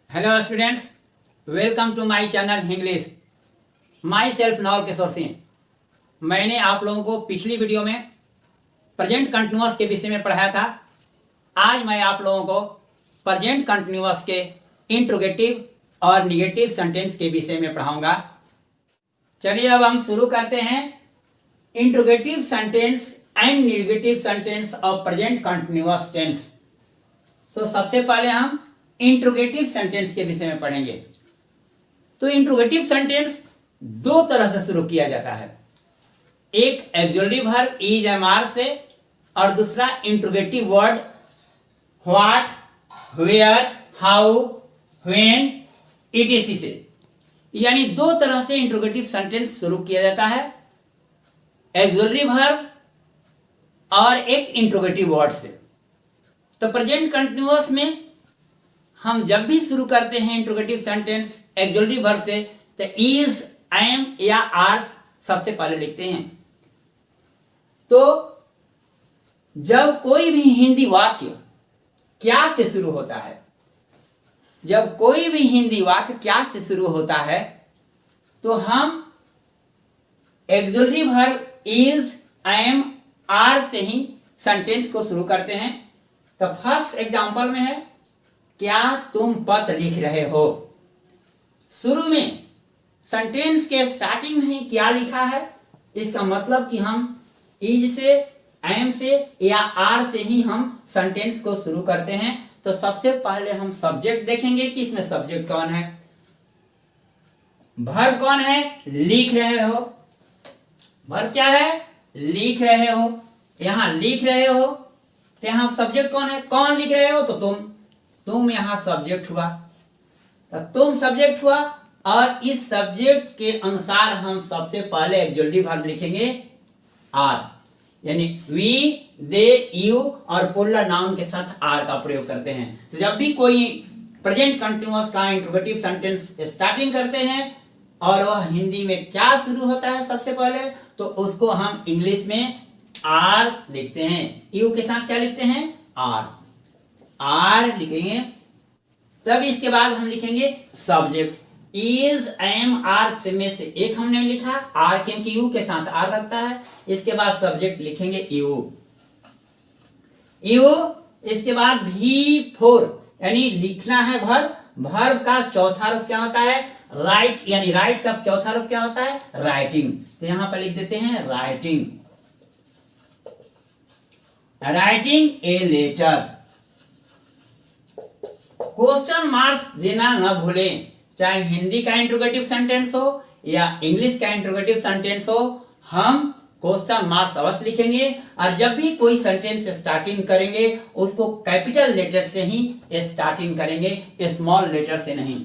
Hello students, welcome to my channel English. Myself Nawal Kishore Singh. मैंने आप लोगों को पिछली वीडियो में प्रेजेंट कंटिन्यूअस के विषय में पढ़ाया था। आज मैं आप लोगों को प्रेजेंट कंटिन्यूअस के इंट्रोगेटिव और निगेटिव सेंटेंस के विषय में पढ़ाऊंगा। चलिए अब हम शुरू करते हैं interrogative sentence and negative sentence of present continuous tense. तो सबसे पहले हम इंट्रोगेटिव सेंटेंस के विषय में पढ़ेंगे। तो इंट्रोगेटिव सेंटेंस दो तरह से शुरू किया जाता है, एक exclusive verb is am are से और दूसरा interrogative word what, where, how, when, etc से। यानी दो तरह से इंट्रोगेटिव सेंटेंस शुरू किया जाता है, एक्सक्लूसिव वर्ब और एक इंट्रोगेटिव वर्ड से। तो प्रेजेंट कंटिन्यूअस में हम जब भी शुरू करते हैं इंट्रोगेटिव सेंटेंस एक्सक्लूसिव वर्ब से तो इज, एम या आर सबसे पहले लिखते हैं। तो जब कोई भी हिंदी वाक्य क्या से शुरू होता है, जब कोई भी हिंदी वाक्य क्या से शुरू होता है तो हम exclusive verb is, am, are से ही सेंटेंस को शुरू करते हैं। तो फर्स्ट एग्जांपल में है क्या तुम पत्र लिख रहे हो। शुरू में सेंटेंस के स्टार्टिंग में ही क्या लिखा है, इसका मतलब कि हम इज से, एम से या आर से ही हम सेंटेंस को शुरू करते हैं। तो सबसे पहले हम सब्जेक्ट देखेंगे कि इसमें सब्जेक्ट कौन है, वर्ब कौन है, लिख रहे हो। वर्ब क्या है, लिख रहे हो। यहां लिख रहे हो तो यहां सब्जेक्ट कौन है, कौन लिख रहे हो, तो तुम यहां सब्जेक्ट हुआ। तो तुम सब्जेक्ट हुआ और इस सब्जेक्ट के अनुसार हम सबसे पहले एक्सक्लूसिव वर्ब लिखेंगे आर, यानी वी, दे, यू और प्लूरल नाउन के साथ आर का प्रयोग करते हैं। तो जब भी कोई प्रेजेंट कंटिन्यूअस का इंट्रोगेटिव सेंटेंस स्टार्टिंग करते हैं और वह हिंदी में क्या शुरू होता है सबसे पहले, तो उसको हम इंग्लिश में आर लिखते हैं। यू के साथ क्या लिखते हैं, आर लिखेंगे। तब इसके बाद हम लिखेंगे सब्जेक्ट इज, एम, आर से में से एक हमने लिखा आर, क्योंकि यू के साथ आर लगता है। इसके बाद सब्जेक्ट लिखेंगे यू। इसके बाद भी फोर, यानी लिखना है वर्ब का चौथा रूप क्या होता है, राइट, यानी राइट का चौथा रूप क्या होता है, राइटिंग। तो यहां पर लिख देते हैं writing a letter. Question marks देना न भूलें, चाहे हिंदी का इंट्रोगेटिव सेंटेंस हो या इंग्लिश का इंट्रोगेटिव सेंटेंस हो, हम क्वेश्चन मार्क्स अवश्य लिखेंगे। और जब भी कोई सेंटेंस स्टार्टिंग करेंगे उसको कैपिटल लेटर से ही स्टार्टिंग करेंगे, स्मॉल लेटर से नहीं।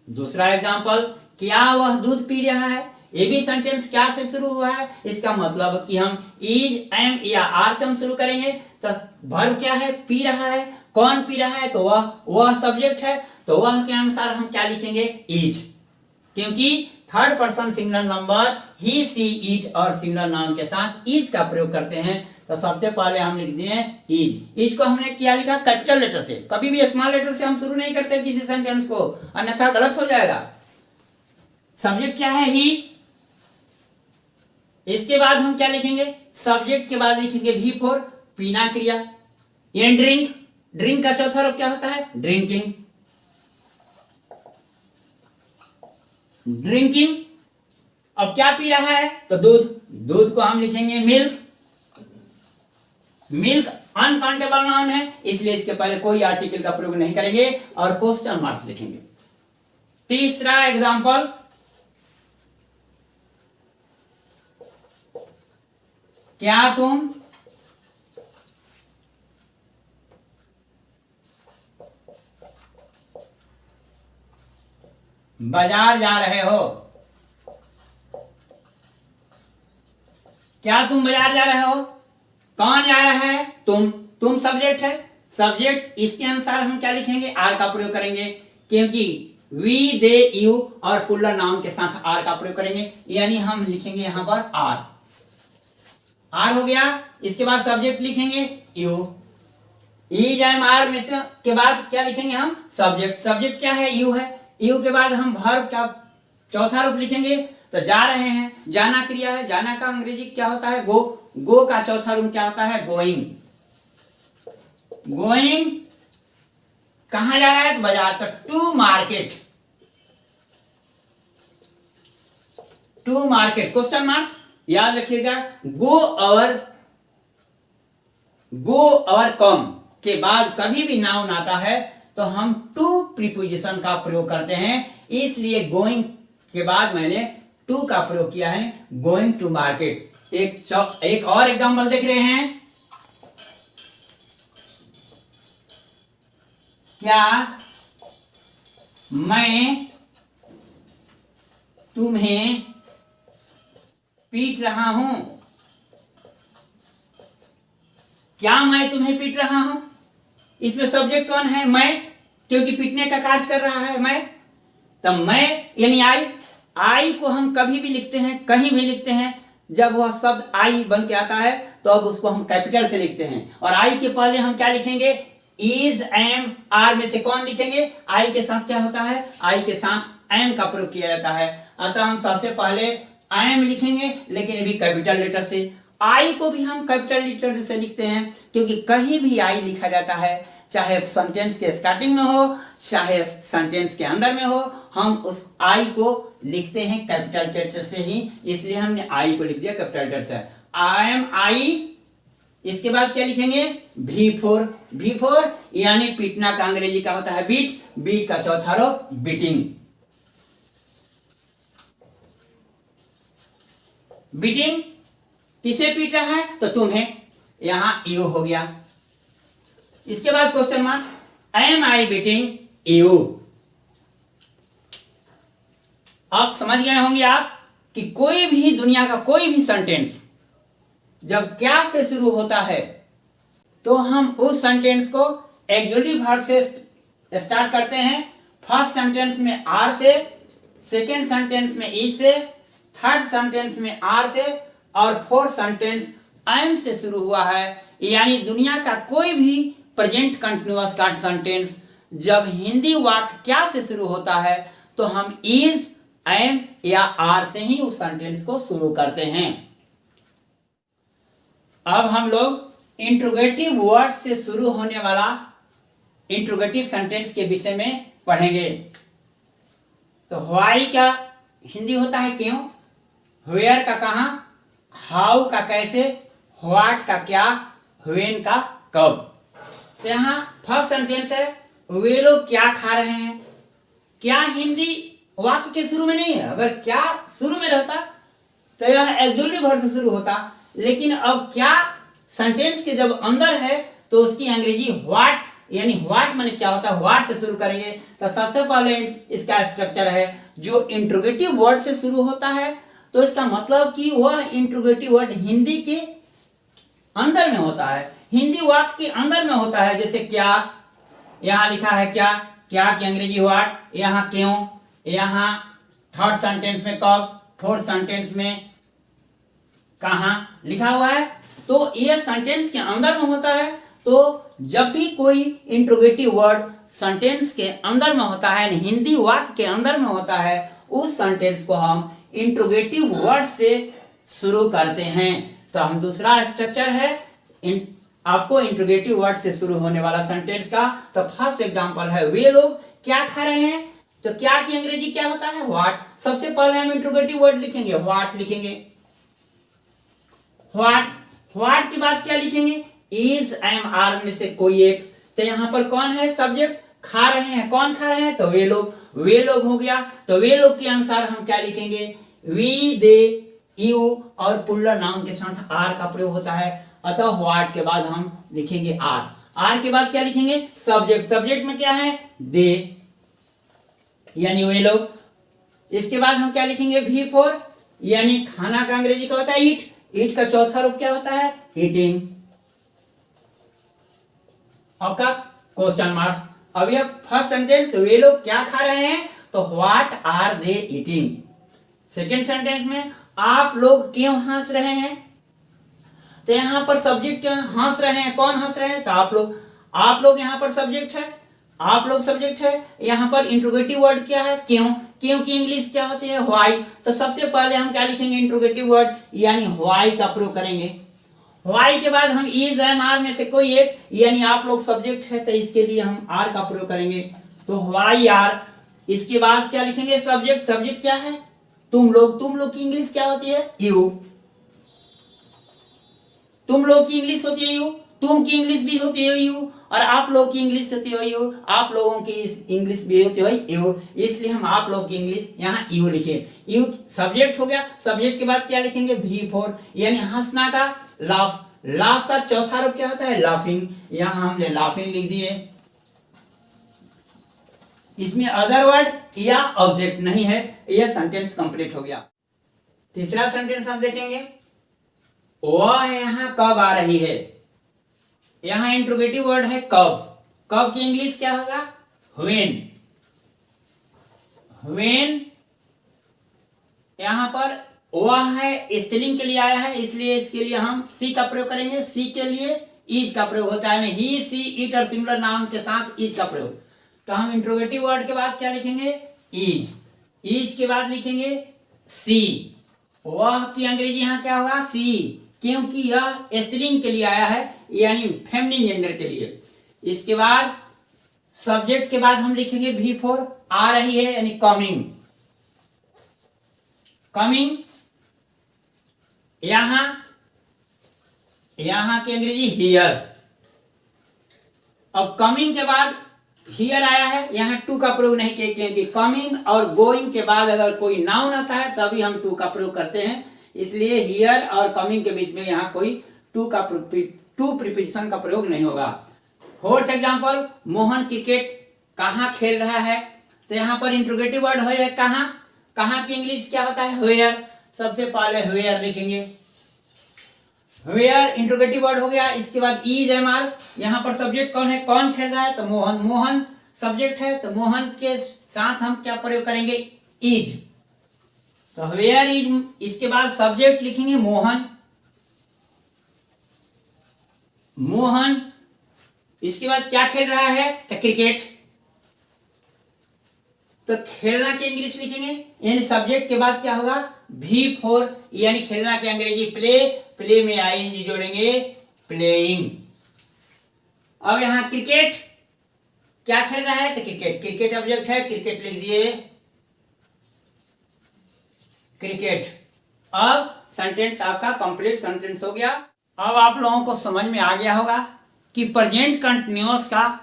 दूसरा एग्जांपल, क्या वह दूध पी रहा है। ये भी सेंटेंस क्या से शुरू हुआ है, इसका मतलब कि हम इज, एम या आर से हम शुरू करेंगे। तो वर्ब क्या है, पी रहा है, कौन पी रहा है, तो वह सब्जेक्ट है। तो वह के अनुसार हम क्या लिखेंगे, इज, क्योंकि third person singular number he, she, it और सिंगुलर नाउन के साथ इज का प्रयोग करते हैं। तो सबसे पहले हम लिख दिए इज को हमने क्या लिखा, कैपिटल लेटर से। कभी भी स्मॉल लेटर से हम शुरू नहीं करते किसी सेंटेंस को, अन्यथा गलत हो जाएगा। सब्जेक्ट क्या है, ही। इसके बाद हम क्या लिखेंगे, सब्जेक्ट के बाद लिखेंगे भी फोर, पीना क्रिया, यानी ड्रिंक का चौथा रूप क्या होता है, ड्रिंकिंग। अब क्या पी रहा है, तो दूध को हम लिखेंगे मिल्क अनकाउंटेबल नाउन है, इसलिए इसके पहले कोई आर्टिकल का प्रयोग नहीं करेंगे और क्वेश्चन मार्क्स लिखेंगे। तीसरा एग्जांपल, क्या तुम बाजार जा रहे हो। क्या तुम बाजार जा रहे हो, कौन जा रहा है, तुम सब्जेक्ट है। सब्जेक्ट इसके अनुसार हम क्या लिखेंगे, आर का प्रयोग करेंगे, क्योंकि वी, दे, यू और प्लूरल नाउन के साथ आर का प्रयोग करेंगे, यानी हम लिखेंगे यहां पर आर हो गया। इसके बाद सब्जेक्ट लिखेंगे यू। इज एम आर में से के बाद क्या लिखेंगे हम? सब्जेक्ट। सब्जेक्ट क्या है? यू है। यू के बाद हम वर्ब का चौथा रूप लिखेंगे, तो जा रहे हैं, जाना क्रिया है, जाना का अंग्रेजी क्या होता है? गो। गो का चौथा रूप क्या होता है? गोइंग। गोइंग कहां जा रहा है? तो बाजार। तो to market. To market question marks याद रखिएगा। गो और कम के बाद कभी भी नाउन आता है तो हम टू प्रीपोजिशन का प्रयोग करते हैं, इसलिए गोइंग के बाद मैंने टू का प्रयोग किया है, गोइंग टू मार्केट। एक और एग्जांपल देख रहे हैं। क्या मैं तुम्हें पीट रहा हूं? क्या मैं तुम्हें पीट रहा हूं? इसमें सब्जेक्ट कौन है? मैं, क्योंकि पीटने का कार्य कर रहा है मैं। तब मैं यानी आई को हम कभी भी लिखते हैं, कहीं भी लिखते हैं, जब वह शब्द आई बन के आता है तो अब उसको हम कैपिटल से लिखते हैं। और आई के पहले हम क्या लिखेंगे? इज, एम, आर में से कौन लिखेंगे? आई के साथ क्या होता है? आई के साथ एम का प्रयोग किया जाता है। अतः हम सबसे पहले एम लिखेंगे, लेकिन ये भी कैपिटल लेटर से। आई को भी हम कैपिटल लेटर से लिखते हैं, क्योंकि कहीं भी आई लिखा जाता है, चाहे सेंटेंस के स्टार्टिंग में हो, चाहे सेंटेंस के अंदर में हो, हम उस आई को लिखते हैं कैपिटल लेटर से ही, इसलिए हमने आई को लिख दिया कैपिटल लेटर से। आई एम आई। इसके बाद क्या लिखेंगे? V4। V4 यानी पीटना का अंग्रेजी का होता है बीट। बीट का चौथा रूप बीटिंग। बीटिंग किसे पीट रहा है? तो तुम्हें, यहां यू हो गया। इसके बाद question mark, am I beating you. आप समझ गए होंगे आप कि कोई भी दुनिया का कोई भी सेंटेंस जब क्या से शुरू होता है तो हम उस सेंटेंस को एक्जुएटिव वर्ब से स्टार्ट करते हैं। फर्स्ट सेंटेंस में आर से, सेकेंड सेंटेंस में ई से, थर्ड सेंटेंस में आर से, और फोर्थ सेंटेंस एम से शुरू हुआ है। यानी दुनिया का कोई भी प्रेजेंट कंटिन्यूअस का सेंटेंस जब हिंदी वाक्य क्या से शुरू होता है तो हम इज, एम या आर से ही उस सेंटेंस को शुरू करते हैं। अब हम लोग इंट्रोगेटिव वर्ड से शुरू होने वाला इंट्रोगेटिव सेंटेंस के विषय में पढ़ेंगे। तो व्हाई का हिंदी होता है क्यों, वेयर का कहां, हाउ का कैसे, व्हाट का क्या, व्हेन का कब। तो यहाँ फर्स्ट सेंटेंस है, वे लोग क्या खा रहे हैं। क्या हिंदी वाक्य के शुरू में नहीं है। अगर क्या शुरू में रहता तो यह एक्जुएटिव वर्ब से शुरू होता, लेकिन अब क्या सेंटेंस के जब अंदर है तो उसकी अंग्रेजी व्हाट, यानी व्हाट माने क्या होता है, व्हाट से शुरू करेंगे। तो सबसे पहले इसका स्ट्रक्चर है, जो इंट्रोगेटिव वर्ड से शुरू होता है तो इसका मतलब कि वह इंट्रोगेटिव वर्ड हिंदी के अंदर में होता है, हिंदी वाक्य के अंदर में होता है। जैसे क्या, यहाँ लिखा है क्या, क्या की अंग्रेजी व्हाट, यहाँ क्यों, यहाँ थर्ड सेंटेंस में कब, फोर्थ सेंटेंस में कहाँ लिखा हुआ है। तो ये सेंटेंस के अंदर में होता है। तो जब भी कोई इंट्रोगेटिव वर्ड सेंटेंस के अंदर में होता है, हिंदी वाक्य के अंदर में होता है, उस सेंटेंस को हम इंट्रोगेटिव वर्ड से शुरू करते हैं। तो हम दूसरा स्ट्रक्चर है आपको इंट्रोगेटिव वर्ड से शुरू होने वाला सेंटेंस का। तो फर्स्ट एग्जांपल है, वे लोग क्या खा रहे हैं। तो क्या की अंग्रेजी क्या होता है, व्हाट। सबसे पहले हम इंट्रोगेटिव वर्ड लिखेंगे, व्हाट लिखेंगे, व्हाट। व्हाट के बाद क्या लिखेंगे, इज, एम, आर में से कोई एक। तो यहाँ पर कौन है सब्जेक्ट, खा रहे हैं, कौन खा रहे हैं, तो वे लोग, वे लोग हो गया। तो वे लोग के अनुसार हम क्या लिखेंगे, वी, दे, यू और प्लूरल नाउन के साथ आर का प्रयोग होता है। अतः व्हाट के बाद हम लिखेंगे आर। आर के बाद क्या लिखेंगे, सब्जेक्ट। सब्जेक्ट में क्या है, दे यानी वे लोग। इसके बाद हम क्या लिखेंगे, V4 यानी खाना का अंग्रेजी का होता है ईट। ईट का चौथा रूप क्या होता है, ईटिंग। आपका क्वेश्चन मार्क्स। अब यह फर्स्ट सेंटेंस, वे लोग क्या खा रहे हैं, तो what are they eating. Second sentence में, आप लोग क्यों हंस रहे हैं। तो यहाँ पर सब्जेक्ट हंस रहे हैं, कौन हंस रहे हैं, तो आप लोग। आप लोग यहाँ पर सब्जेक्ट है, आप लोग सब्जेक्ट है। यहाँ पर इंट्रोगेटिव वर्ड क्या है? क्यों? क्योंकि इंग्लिश क्या होती है? व्हाई। तो सबसे पहले हम क्या लिखेंगे? इंट्रोगेटिव वर्ड यानी व्हाई का प्रयोग करेंगे। व्हाई के बाद हम इज एम आर में से कोई एक, यानी आप लोग सब्जेक्ट है तो इसके लिए हम आर का प्रयोग करेंगे, तो व्हाई आर। इसके बाद क्या लिखेंगे? सब्जेक्ट। सब्जेक्ट क्या है? तुम लोग। तुम लोग की इंग्लिश क्या होती है? यू। तुम लोग की इंग्लिश होती है यू, तुम की इंग्लिश भी होती है यू, और आप लोग की इंग्लिश होती है यू, आप लोगों की इंग्लिश भी होती है यू, इसलिए हम आप लोग की इंग्लिश यहाँ यू लिखे। यू सब्जेक्ट हो गया। सब्जेक्ट के बाद क्या लिखेंगे? भी फोर, यानी हंसना का लाफ। लाफ का चौथा रूप क्या होता है? लाफिंग। यहाँ हमने लाफिंग लिख दिए। इसमें अदर वर्ड या ऑब्जेक्ट नहीं है। यह सेंटेंस कंप्लीट हो गया। तीसरा सेंटेंस हम देखेंगे, वह यहाँ कब आ रही है। यहाँ इंट्रोगेटिव वर्ड है कब। कब की इंग्लिश क्या होगा? व्हेन। व्हेन यहाँ पर वह है स्त्रीलिंग के लिए आया है, इसलिए इसके लिए हम सी का प्रयोग करेंगे। सी के लिए इज का प्रयोग होता है, ही सी इट और सिंगुलर नाउन के साथ इज का प्रयोग। तो हम इंट्रोगेटिव वर्ड के बाद क्या लिखेंगे? इज। इज के बाद लिखेंगे सी। वह की अंग्रेजी यहाँ क्या होगा? सी, क्योंकि यह स्त्रीलिंग के लिए आया है, यानी फेमिनिन जेंडर के लिए। इसके बाद सब्जेक्ट के बाद हम लिखेंगे भी फोर, आ रही है यानी कमिंग। कमिंग यहाँ की अंग्रेजी हियर। अब कमिंग के बाद हियर आया है, यहाँ टू का प्रयोग नहीं किया, क्योंकि कमिंग और गोइंग के बाद अगर कोई नाउन आता है तभी हम टू का प्रयोग करते हैं, इसलिए हियर और कमिंग के बीच में यहाँ कोई टू प्रीपोजिशन का प्रयोग नहीं होगा। फोर्थ एग्जांपल, मोहन क्रिकेट कहाँ खेल रहा है। तो यहाँ पर इंट्रोगेटिव वर्ड है कहाँ। कहाँ की इंग्लिश क्या होता है? वेयर। सबसे पहले वेयर लिखेंगे। वेयर इंट्रोगेटिव वर्ड हो गया। इसके बाद इज एम आर। यहाँ पर सब्जेक्ट कौन है? कौन खेल रहा है? तो मोहन। मोहन सब्जेक्ट है, तो मोहन के साथ हम क्या प्रयोग करेंगे? इज। तो वेयर इज। इसके बाद सब्जेक्ट लिखेंगे मोहन। मोहन। इसके बाद क्या खेल रहा है? तो क्रिकेट। तो खेलना की इंग्लिश लिखेंगे, यानी सब्जेक्ट के बाद क्या होगा? भी फोर, यानी खेलना की अंग्रेजी प्ले। प्ले में आईएनजी जोड़ेंगे, प्लेइंग। अब यहाँ क्रिकेट क्या खेल रहा है? तो क्रिकेट। क्रिकेट ऑब्जेक्ट है, क्रिकेट लिख दिए, क्रिकेट। अब सेंटेंस आपका कंप्लीट सेंटेंस हो गया। अब आप लोगों को समझ में आ गया होगा कि प्रेजेंट कंटिन्यूअस का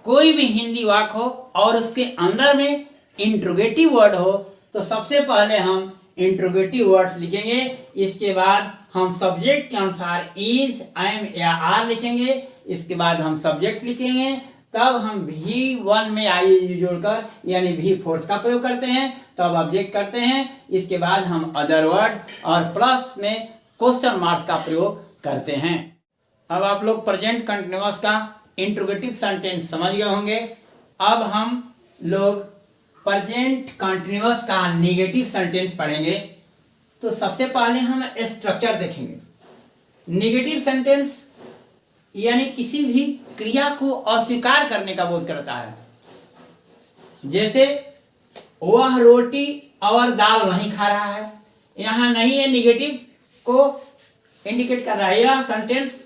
कोई भी हिंदी वाक्य हो और उसके अंदर में इंट्रोगेटिव वर्ड हो तो सबसे पहले हम इंट्रोगेटिव वर्ड्स लिखेंगे। इसके बाद हम सब्जेक्ट के अनुसार इज, एम या आर लिखेंगे। इसके बाद हम सब्जेक्ट लिखेंगे, तब हम भी वन में आई जोड़कर यानी भी फोर्स का प्रयोग करते हैं, तब ऑब्जेक्ट करते हैं। इसके बाद हम अदर वर्ड और प्लस में क्वेश्चन मार्क्स का प्रयोग करते हैं। अब आप लोग प्रेजेंट कंटिन्यूअस का इंट्रोगेटिव सेंटेंस समझ गए होंगे। अब हम लोग प्रेजेंट कंटिन्यूअस का नेगेटिव सेंटेंस पढ़ेंगे। तो सबसे पहले हम स्ट्रक्चर देखेंगे। नेगेटिव सेंटेंस यानी किसी भी क्रिया को अस्वीकार करने का बोध करता है। जैसे वह रोटी और दाल नहीं खा रहा है, यहाँ नहीं है, नेगेटिव को इंडिकेट कर रहा है। यह सेंटेंस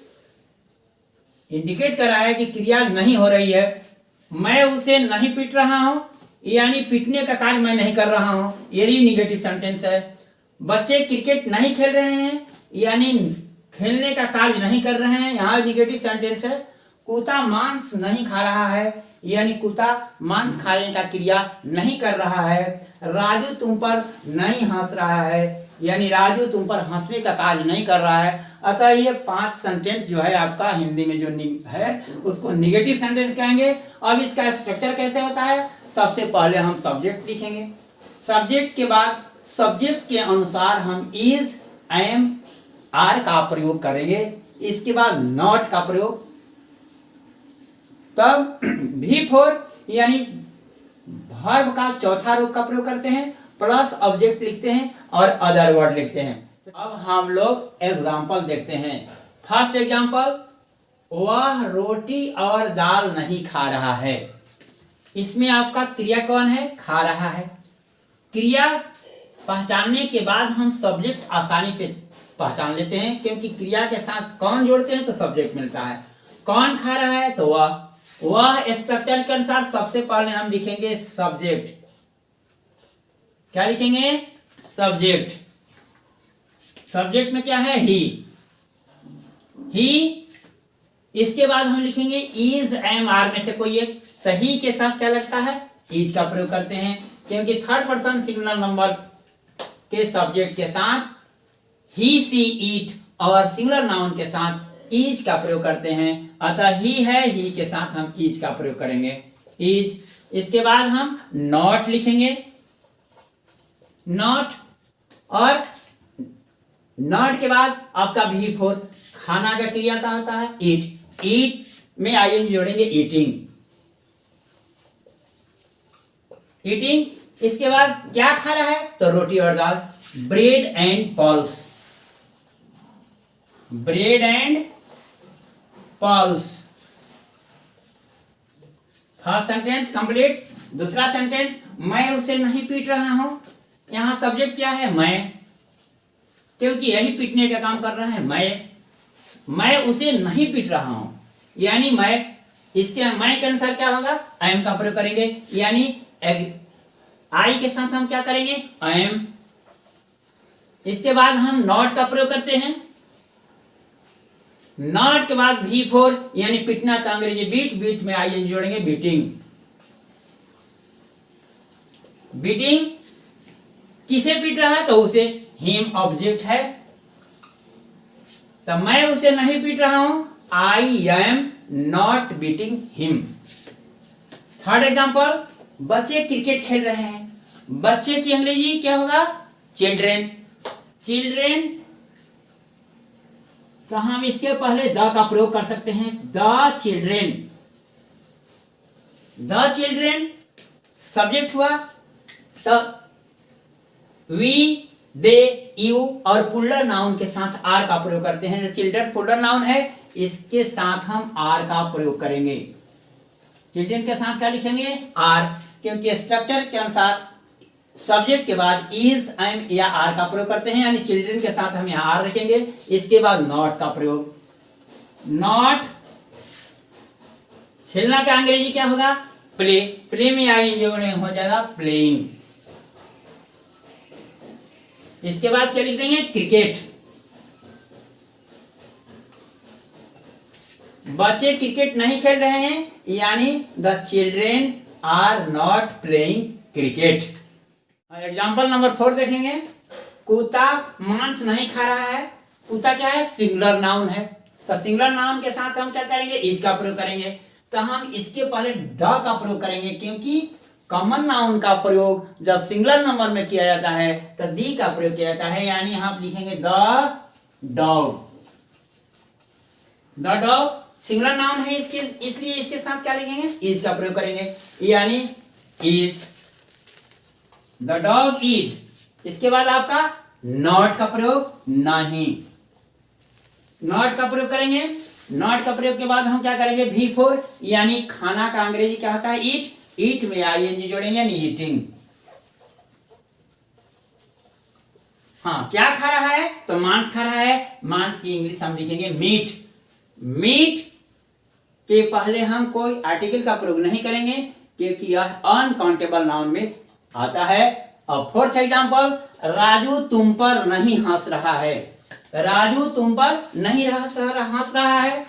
इंडिकेट कर रहा है कि क्रिया नहीं हो रही है। मैं उसे नहीं पीट रहा हूँ, यानी पीटने का कार्य मैं नहीं कर रहा हूँ, यही निगेटिव सेंटेंस है। बच्चे क्रिकेट नहीं खेल रहे हैं, यानी खेलने का कार्य नहीं कर रहे हैं, यहाँ निगेटिव सेंटेंस है। कुत्ता मांस नहीं खा रहा है, यानी कुत्ता मांस खाने का क्रिया नहीं कर रहा है। राजू तुम पर नहीं हंस रहा है, यानी राजू तुम पर हंसने का कार्य नहीं कर रहा है। अतः ये 5 सेंटेंस जो है आपका हिंदी में जो है उसको निगेटिव सेंटेंस कहेंगे। अब इसका स्ट्रक्चर कैसे होता है? सबसे पहले हम सब्जेक्ट लिखेंगे। सब्जेक्ट के बाद सब्जेक्ट के अनुसार हम इज, एम, आर का प्रयोग करेंगे। इसके बाद नॉट का प्रयोग, तब भी फोर यानी वर्ब का चौथा रूप का प्रयोग करते हैं, प्लस ऑब्जेक्ट लिखते हैं और अदर वर्ड लिखते हैं। अब हम लोग एग्जाम्पल देखते हैं। फर्स्ट एग्जाम्पल, वह रोटी और दाल नहीं खा रहा है। इसमें आपका क्रिया कौन है? खा रहा है। क्रिया पहचानने के बाद हम सब्जेक्ट आसानी से पहचान लेते हैं, क्योंकि क्रिया के साथ कौन जोड़ते हैं तो सब्जेक्ट मिलता है। कौन खा रहा है तो वह स्ट्रक्चर के अनुसार सबसे पहले हम लिखेंगे सब्जेक्ट। क्या लिखेंगे? सब्जेक्ट। सब्जेक्ट में क्या है? ही। इसके बाद हम लिखेंगे इज, एम, आर में से कोई एक। तो ही के साथ क्या लगता है? इज का प्रयोग करते हैं, क्योंकि थर्ड पर्सन सिंगुलर नंबर के सब्जेक्ट के साथ ही, सी, ईट और सिंगुलर नाउन के साथ इज का प्रयोग करते हैं। अतः ही है, ही के साथ हम इज का प्रयोग करेंगे, इज। इसके बाद हम नॉट लिखेंगे, नॉट। और नॉट के बाद आपका भी फोर, खाना का क्रिया क्या होता है? ईट। ईट में आईएनजी जोड़ेंगे, ईटिंग, ईटिंग। इसके बाद क्या खा रहा है तो रोटी और दाल, bread and pulse, bread and pulse. First sentence complete. दूसरा सेंटेंस, मैं उसे नहीं पीट रहा हूं। यहां सब्जेक्ट क्या है? मैं, क्योंकि यही पीटने का काम कर रहा है। मैं उसे नहीं पीट रहा हूं, यानी मैं, इसके मैं के अनुसार क्या होगा? आई एम का प्रयोग करेंगे, यानी आई के साथ हम क्या करेंगे? I am. इसके बाद हम नॉट का प्रयोग करते हैं। नॉट के बाद भी फोर, यानी पिटना का अंग्रेजी बीट, बीट में आई जोड़ेंगे, बीटिंग। बीटिंग किसे पीट रहा है तो उसे, हिम ऑब्जेक्ट है, तो मैं उसे नहीं पीट रहा हूं, I am not beating him. Third example, बच्चे क्रिकेट खेल रहे हैं। बच्चे की अंग्रेजी क्या होगा? चिल्ड्रेन। चिल्ड्रेन, तो हम इसके पहले द का प्रयोग कर सकते हैं, the children. The children subject हुआ, तो वी, दे, यू और पुल्लर नाउन के साथ आर का प्रयोग करते हैं। चिल्ड्रन पुल्लर नाउन है, इसके साथ हम आर का प्रयोग करेंगे। चिल्ड्रन के साथ क्या लिखेंगे? आर, क्योंकि स्ट्रक्चर के अनुसार सब्जेक्ट के बाद इज, एम या आर का प्रयोग करते हैं, यानी चिल्ड्रन के साथ हम यहाँ आर रखेंगे। इसके बाद नॉट का प्रयोग। नॉट, खेलना का अंग्रेजी क्या होगा? प्ले। प्ले में आई जो हो जाएगा प्लेइंग। इसके बाद क्या लिख देंगे? क्रिकेट। बच्चे क्रिकेट नहीं खेल रहे हैं, यानी the children are not playing cricket. Example number 4 देखेंगे। कुत्ता मांस नहीं खा रहा है। कुत्ता क्या है? सिंगुलर नाउन है, तो सिंगुलर नाउन के साथ हम क्या करेंगे? इज का प्रयोग करेंगे। तो हम इसके पहले द का प्रयोग करेंगे, क्योंकि कॉमन नाउन का प्रयोग जब सिंगुलर नंबर में किया जाता है तो दी का प्रयोग किया जाता है, यानी हम लिखेंगे the dog. The dog singular noun है, इसके इसलिए इसके साथ क्या लिखेंगे? इज का प्रयोग करेंगे, यानी इज, द डॉग इज। इसके बाद आपका नॉट का प्रयोग, नहीं, नॉट का प्रयोग करेंगे। नॉट का प्रयोग के बाद हम क्या करेंगे? भी फोर, यानी खाना का अंग्रेजी क्या होता है? ईट। ईट में आईएनजी जोड़ेंगे, यानी ईटिंग। हाँ, क्या खा रहा है तो मांस खा रहा है। मांस की इंग्लिश हम लिखेंगे मीट। मीट के पहले हम कोई आर्टिकल का प्रयोग नहीं करेंगे, क्योंकि यह अनकाउंटेबल नाउन में आता है। अब फोर्थ एग्जांपल, राजू तुम पर नहीं हंस रहा है। राजू तुम पर नहीं हंस रहा है।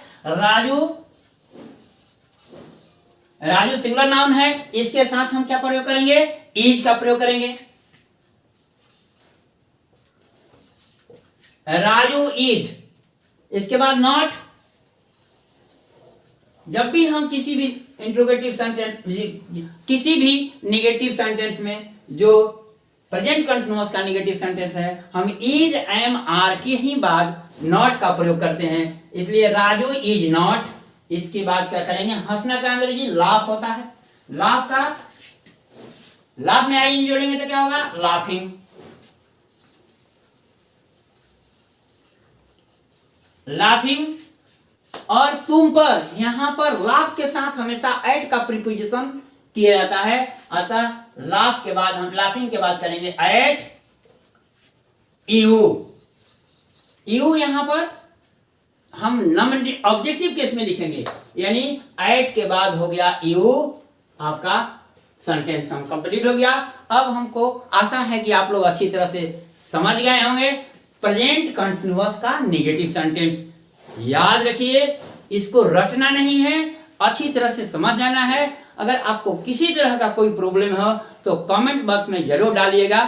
राजू सिंगुलर नाउन है, इसके साथ हम क्या प्रयोग करेंगे? इज का प्रयोग करेंगे। राजू इज। इसके बाद नॉट। जब भी हम किसी भी इंट्रोगेटिव सेंटेंस, किसी भी निगेटिव सेंटेंस में जो प्रेजेंट कंटिन्यूअस का निगेटिव सेंटेंस है, हम इज, एम, आर के ही बाद नॉट का प्रयोग करते हैं। इसलिए राजू इज नॉट। इसके बाद क्या करेंगे? हंसना का अंग्रेजी लाफ होता है। लाफ का, लाफ में आई जोड़ेंगे तो क्या होगा? लाफिंग। लाफिंग और तुम पर यहां पर लाभ के साथ हमेशा एट का प्रीपोजिशन किया जाता है, अतः लाभ के बाद हम लाफिंग के बाद करेंगे एट यू। यू यहां पर हम ऑब्जेक्टिव केस में लिखेंगे, यानी एट के बाद हो गया यू, आपका सेंटेंस हम कंप्लीट हो गया। अब हमको आशा है कि आप लोग अच्छी तरह से समझ गए होंगे प्रेजेंट कंटिन्यूअस का नेगेटिव सेंटेंस। याद रखिए, इसको रटना नहीं है, अच्छी तरह से समझ जाना है। अगर आपको किसी तरह का कोई प्रॉब्लम हो तो कमेंट बॉक्स में जरूर डालिएगा।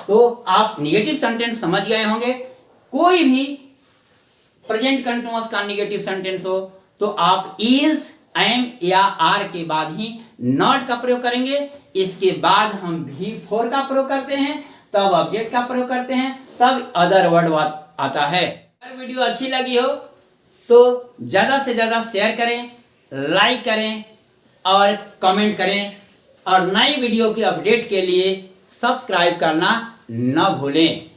तो आप नेगेटिव सेंटेंस समझ गए होंगे। कोई भी प्रेजेंट कंटिन्यूअस का नेगेटिव सेंटेंस हो तो आप इज, एम या आर के बाद ही नॉट का प्रयोग करेंगे। इसके बाद हम V4 का प्रयोग करते हैं, तब ऑब्जेक्ट का प्रयोग करते हैं, तब अदर वर्ड आता है। अगर वीडियो अच्छी लगी हो तो ज़्यादा से ज़्यादा शेयर करें, लाइक करें और कमेंट करें, और नई वीडियो की अपडेट के लिए सब्सक्राइब करना न भूलें।